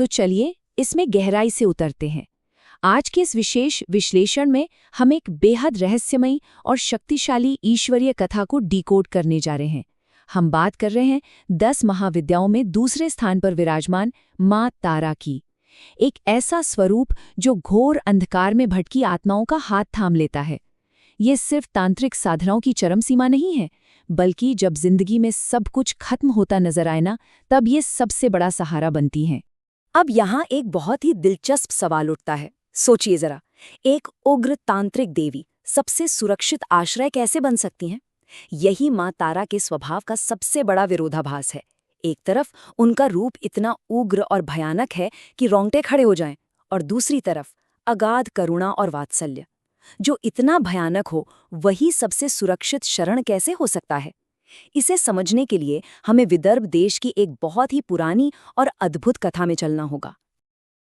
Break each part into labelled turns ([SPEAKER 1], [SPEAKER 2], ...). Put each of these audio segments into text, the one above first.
[SPEAKER 1] तो चलिए इसमें गहराई से उतरते हैं। आज के इस विशेष विश्लेषण में हम एक बेहद रहस्यमयी और शक्तिशाली ईश्वरीय कथा को डिकोड करने जा रहे हैं। हम बात कर रहे हैं 10 महाविद्याओं में दूसरे स्थान पर विराजमान माँ तारा की। एक ऐसा स्वरूप जो घोर अंधकार में भटकी आत्माओं का हाथ थाम लेता है। ये सिर्फ तांत्रिक साधनाओं की चरम सीमा नहीं है, बल्कि जब जिंदगी में सब कुछ खत्म होता नजर आए ना, तब ये सबसे बड़ा सहारा बनती हैं।
[SPEAKER 2] अब यहाँ एक बहुत ही दिलचस्प सवाल उठता है। सोचिए जरा, एक उग्र तांत्रिक देवी सबसे सुरक्षित आश्रय कैसे बन सकती हैं? यही माँ तारा के स्वभाव का सबसे बड़ा विरोधाभास है। एक तरफ उनका रूप इतना उग्र और भयानक है कि रोंगटे खड़े हो जाएं, और दूसरी तरफ अगाध करुणा और वात्सल्य। जो इतना भयानक हो, वही सबसे सुरक्षित शरण कैसे हो सकता है? इसे समझने के लिए हमें विदर्भ देश की एक बहुत ही पुरानी और अद्भुत कथा में चलना होगा।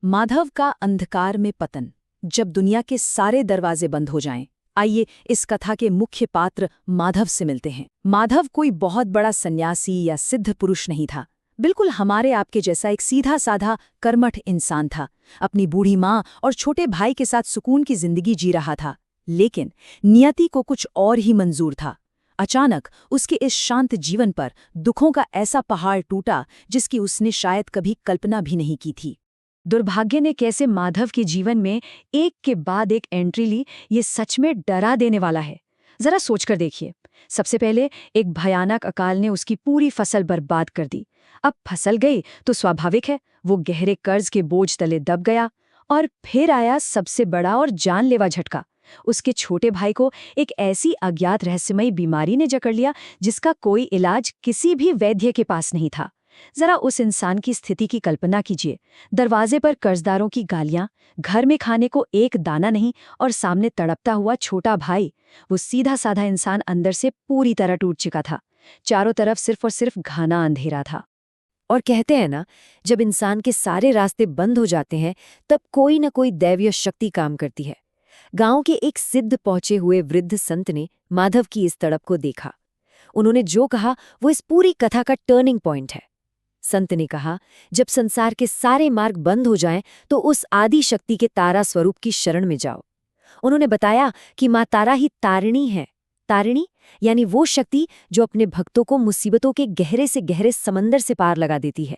[SPEAKER 1] माधव का अंधकार में पतन। जब दुनिया के सारे दरवाजे बंद हो जाएं, आइए इस कथा के मुख्य पात्र माधव से मिलते हैं। माधव कोई बहुत बड़ा सन्यासी या सिद्ध पुरुष नहीं था। बिल्कुल हमारे आपके जैसा एक सीधा साधा कर्मठ इंसान था। अपनी बूढ़ी माँ और छोटे भाई के साथ सुकून की जिंदगी जी रहा था। लेकिन नियति को कुछ और ही मंजूर था। अचानक उसके इस शांत जीवन पर दुखों का ऐसा पहाड़ टूटा जिसकी उसने शायद कभी कल्पना भी नहीं की थी। दुर्भाग्य ने कैसे माधव के जीवन में एक के बाद एक एंट्री ली, ये सच में डरा देने वाला है। जरा सोचकर देखिए। सबसे पहले एक भयानक अकाल ने उसकी पूरी फसल बर्बाद कर दी। अब फसल गई तो स्वाभाविक है वो गहरे कर्ज के बोझ तले दब गया। और फिर आया सबसे बड़ा और जानलेवा झटका। उसके छोटे भाई को एक ऐसी अज्ञात रहस्यमयी बीमारी ने जकड़ लिया जिसका कोई इलाज किसी भी वैद्य के पास नहीं था। जरा उस इंसान की स्थिति की कल्पना कीजिए। दरवाजे पर कर्जदारों की गालियां, घर में खाने को एक दाना नहीं, और सामने तड़पता हुआ छोटा भाई। वो सीधा साधा इंसान अंदर से पूरी तरह टूट चुका था। चारों तरफ सिर्फ और सिर्फ घना अंधेरा था।
[SPEAKER 2] और कहते हैं ना, जब इंसान के सारे रास्ते बंद हो जाते हैं, तब कोई न कोई दैवीय शक्ति काम करती है। गांव के एक सिद्ध पहुंचे हुए वृद्ध संत ने माधव की इस तड़प को देखा। उन्होंने जो कहा वो इस पूरी कथा का टर्निंग पॉइंट है। संत ने कहा, जब संसार के सारे मार्ग बंद हो जाएं, तो उस आदि शक्ति के तारा स्वरूप की शरण में जाओ। उन्होंने बताया कि माँ तारा ही तारिणी है। तारिणी यानी वो शक्ति जो अपने भक्तों को मुसीबतों के गहरे से गहरे समंदर से पार लगा देती है।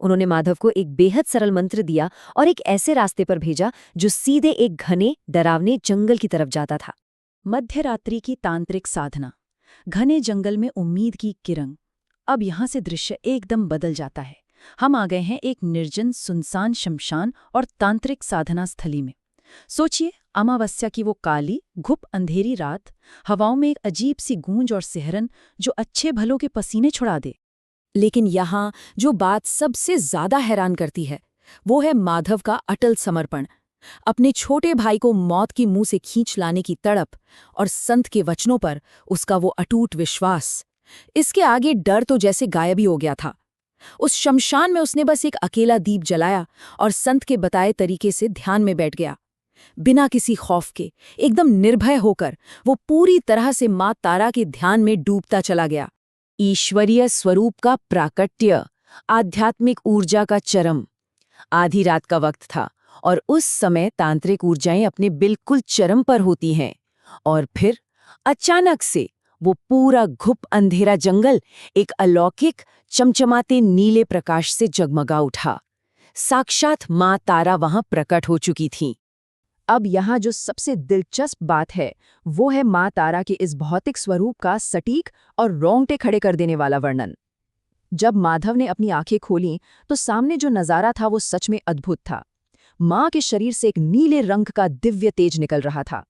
[SPEAKER 2] उन्होंने माधव को एक बेहद सरल मंत्र दिया और एक ऐसे रास्ते पर भेजा जो सीधे एक घने डरावने जंगल की तरफ जाता था।
[SPEAKER 1] मध्यरात्रि की तांत्रिक साधना, घने जंगल में उम्मीद की किरण। अब यहाँ से दृश्य एकदम बदल जाता है। हम आ गए हैं एक निर्जन सुनसान शमशान और तांत्रिक साधना स्थली में। सोचिए, अमावस्या की वो काली घुप अंधेरी रात, हवाओं में एक अजीब सी गूंज और सिहरन जो अच्छे भलों के पसीने छुड़ा दे।
[SPEAKER 2] लेकिन यहाँ जो बात सबसे ज्यादा हैरान करती है, वो है माधव का अटल समर्पण। अपने छोटे भाई को मौत की मुंह से खींच लाने की तड़प और संत के वचनों पर उसका वो अटूट विश्वास। इसके आगे डर तो जैसे गायब ही हो गया था। उस शमशान में उसने बस एक अकेला दीप जलाया और संत के बताए तरीके से ध्यान में बैठ गया। बिना किसी खौफ के, एकदम निर्भय होकर वो पूरी तरह से माँ तारा के ध्यान में डूबता चला गया। ईश्वरीय स्वरूप का प्राकट्य, आध्यात्मिक ऊर्जा का चरम। आधी रात का वक्त था और उस समय तांत्रिक ऊर्जाएं अपने बिल्कुल चरम पर होती हैं। और फिर अचानक से वो पूरा घुप अंधेरा जंगल एक अलौकिक चमचमाते नीले प्रकाश से जगमगा उठा। साक्षात माँ तारा वहां प्रकट हो चुकी थीं।
[SPEAKER 1] अब यहाँ जो सबसे दिलचस्प बात है, वो है माँ तारा के इस भौतिक स्वरूप का सटीक और रोंगटे खड़े कर देने वाला वर्णन। जब माधव ने अपनी आंखें खोलीं, तो सामने जो नजारा था वो सच में अद्भुत था। माँ के शरीर से एक नीले रंग का दिव्य तेज निकल रहा था।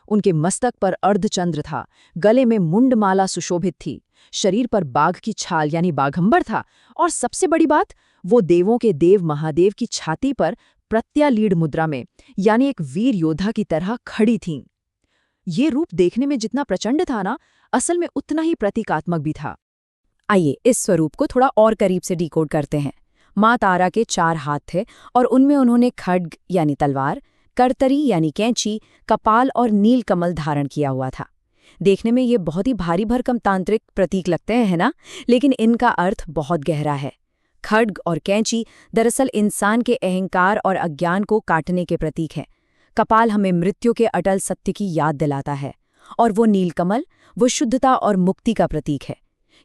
[SPEAKER 1] उनके मस्तक पर अर्धचंद्र था, गले में मुंडमाला सुशोभित थी, शरीर पर बाघ की छाल यानी बाघंबर था, और सबसे बड़ी बात, वो देवों के देव महादेव की छाती पर प्रत्यालीढ़ मुद्रा में यानी एक वीर योद्धा की तरह खड़ी थीं। ये रूप देखने में जितना प्रचंड था ना, असल में उतना ही प्रतीकात्मक भी था।
[SPEAKER 2] आइए इस स्वरूप को थोड़ा और करीब से डिकोड करते हैं। माँ तारा के 4 हाथ थे और उनमें उन्होंने खड्ग यानी तलवार, करतरी यानी कैंची, कपाल और नील कमल धारण किया हुआ था। देखने में ये बहुत ही भारी भरकम तांत्रिक प्रतीक लगते हैं, है ना? लेकिन इनका अर्थ बहुत गहरा है।
[SPEAKER 1] खड्ग और कैंची दरअसल इंसान के अहंकार और अज्ञान को काटने के प्रतीक हैं। कपाल हमें मृत्यु के अटल सत्य की याद दिलाता है, और वो नीलकमल वो शुद्धता और मुक्ति का प्रतीक है।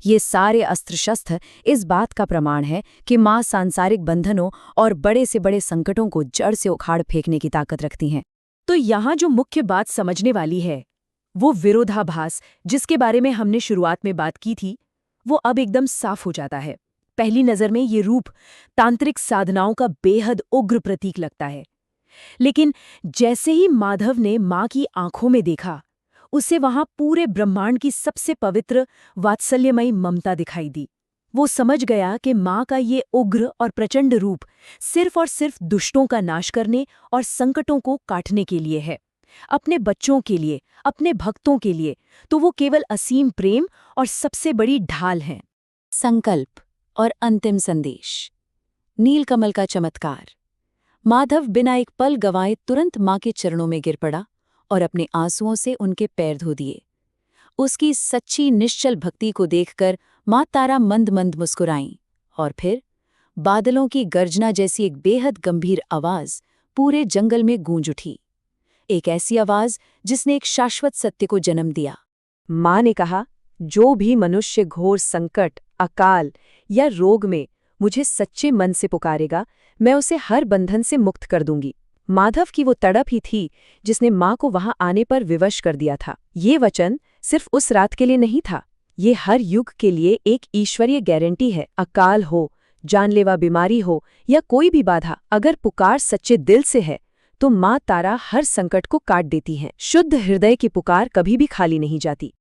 [SPEAKER 1] ये सारे अस्त्र शस्त्र इस बात का प्रमाण है कि माँ सांसारिक बंधनों और बड़े से बड़े संकटों को जड़ से उखाड़ फेंकने की ताकत रखती हैं।
[SPEAKER 2] तो यहाँ जो मुख्य बात समझने वाली है वो विरोधाभास जिसके बारे में हमने शुरुआत में बात की थी, वो अब एकदम साफ हो जाता है। पहली नज़र में ये रूप तांत्रिक साधनाओं का बेहद उग्र प्रतीक लगता है, लेकिन जैसे ही माधव ने माँ की आंखों में देखा, उसे वहां पूरे ब्रह्मांड की सबसे पवित्र वात्सल्यमयी ममता दिखाई दी। वो समझ गया कि माँ का ये उग्र और प्रचंड रूप सिर्फ और सिर्फ दुष्टों का नाश करने और संकटों को काटने के लिए है, अपने बच्चों के लिए, अपने भक्तों के लिए तो वो केवल असीम प्रेम और सबसे बड़ी ढाल है।
[SPEAKER 1] संकल्प और अंतिम संदेश। नीलकमल का चमत्कार। माधव बिना एक पल गंवाए तुरंत माँ के चरणों में गिर पड़ा और अपने आंसुओं से उनके पैर धो दिए। उसकी सच्ची निश्चल भक्ति को देखकर माँ तारा मंद मंद मुस्कुराईं, और फिर बादलों की गर्जना जैसी एक बेहद गंभीर आवाज पूरे जंगल में गूंज उठी। एक ऐसी आवाज जिसने एक शाश्वत सत्य को जन्म दिया। माँ ने कहा, जो भी मनुष्य घोर संकट, अकाल या रोग में मुझे सच्चे मन से पुकारेगा, मैं उसे हर बंधन से मुक्त कर दूंगी। माधव की वो तड़प ही थी जिसने माँ को वहां आने पर विवश कर दिया था। ये वचन सिर्फ उस रात के लिए नहीं था, ये हर युग के लिए एक ईश्वरीय गारंटी है। अकाल हो, जानलेवा बीमारी हो या कोई भी बाधा, अगर पुकार सच्चे दिल से है तो माँ तारा हर संकट को काट देती है। शुद्ध हृदय की पुकार कभी भी खाली नहीं जाती।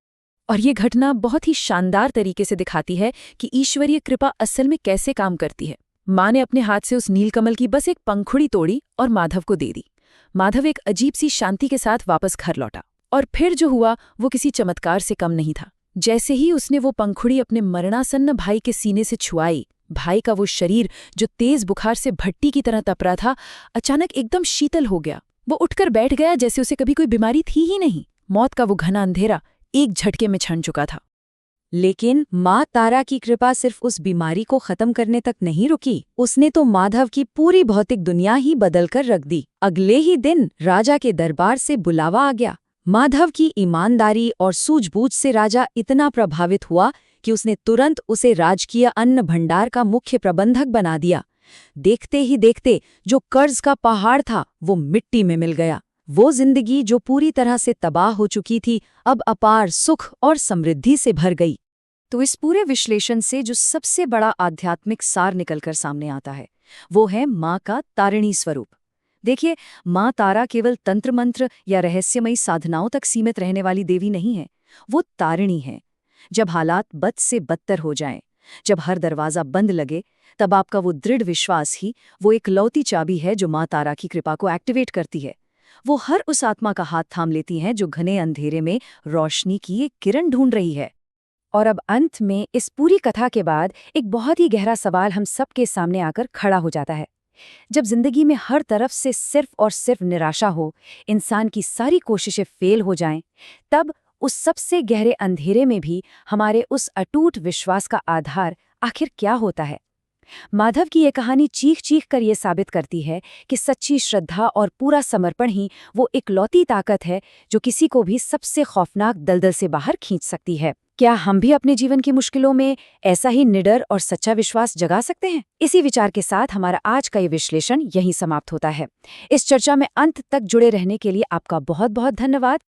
[SPEAKER 2] और ये घटना बहुत ही शानदार तरीके से दिखाती है कि ईश्वरीय कृपा असल में कैसे काम करती है। माँ ने अपने हाथ से उस नीलकमल की बस एक पंखुड़ी तोड़ी और माधव को दे दी। माधव एक अजीब सी शांति के साथ वापस घर लौटा, और फिर जो हुआ वो किसी चमत्कार से कम नहीं था। जैसे ही उसने वो पंखुड़ी अपने मरणासन्न भाई के सीने से छुआई, भाई का वो शरीर जो तेज बुखार से भट्टी की तरह तप रहा था, अचानक एकदम शीतल हो गया। वो उठकर बैठ गया जैसे उसे कभी कोई बीमारी थी ही नहीं। मौत का वो घना अंधेरा एक झटके में छन चुका था।
[SPEAKER 1] लेकिन माँ तारा की कृपा सिर्फ उस बीमारी को खत्म करने तक नहीं रुकी, उसने तो माधव की पूरी भौतिक दुनिया ही बदलकर रख दी। अगले ही दिन राजा के दरबार से बुलावा आ गया। माधव की ईमानदारी और सूझबूझ से राजा इतना प्रभावित हुआ कि उसने तुरंत उसे राजकीय अन्न भंडार का मुख्य प्रबंधक बना दिया। देखते ही देखते जो कर्ज का पहाड़ था वो मिट्टी में मिल गया। वो जिंदगी जो पूरी तरह से तबाह हो चुकी थी, अब अपार सुख और समृद्धि से भर गई। तो इस पूरे विश्लेषण से जो सबसे बड़ा आध्यात्मिक सार निकलकर सामने आता है, वो है माँ का तारिणी स्वरूप। देखिए, माँ तारा केवल तंत्र मंत्र या रहस्यमयी साधनाओं तक सीमित रहने वाली देवी नहीं है, वो तारिणी है। जब हालात बद से बदतर हो जाएं, जब हर दरवाजा बंद लगे, तब आपका वो दृढ़ विश्वास ही वो एक लौती चाबी है जो माँ तारा की कृपा को एक्टिवेट करती है। वो हर उस आत्मा का हाथ थाम लेती हैं जो घने अंधेरे में रोशनी की एक किरण ढूंढ रही है। और अब अंत में इस पूरी कथा के बाद एक बहुत ही गहरा सवाल हम सबके सामने आकर खड़ा हो जाता है। जब जिंदगी में हर तरफ से सिर्फ और सिर्फ निराशा हो, इंसान की सारी कोशिशें फेल हो जाएं, तब उस सबसे गहरे अंधेरे में भी हमारे उस अटूट विश्वास का आधार आखिर क्या होता है? माधव की ये कहानी चीख चीख कर ये साबित करती है कि सच्ची श्रद्धा और पूरा समर्पण ही वो इकलौती ताकत है जो किसी को भी सबसे खौफनाक दलदल से बाहर खींच सकती है। क्या हम भी अपने जीवन की मुश्किलों में ऐसा ही निडर और सच्चा विश्वास जगा सकते हैं? इसी विचार के साथ हमारा आज का ये विश्लेषण यहीं समाप्त होता है। इस चर्चा में अंत तक जुड़े रहने के लिए आपका बहुत बहुत धन्यवाद।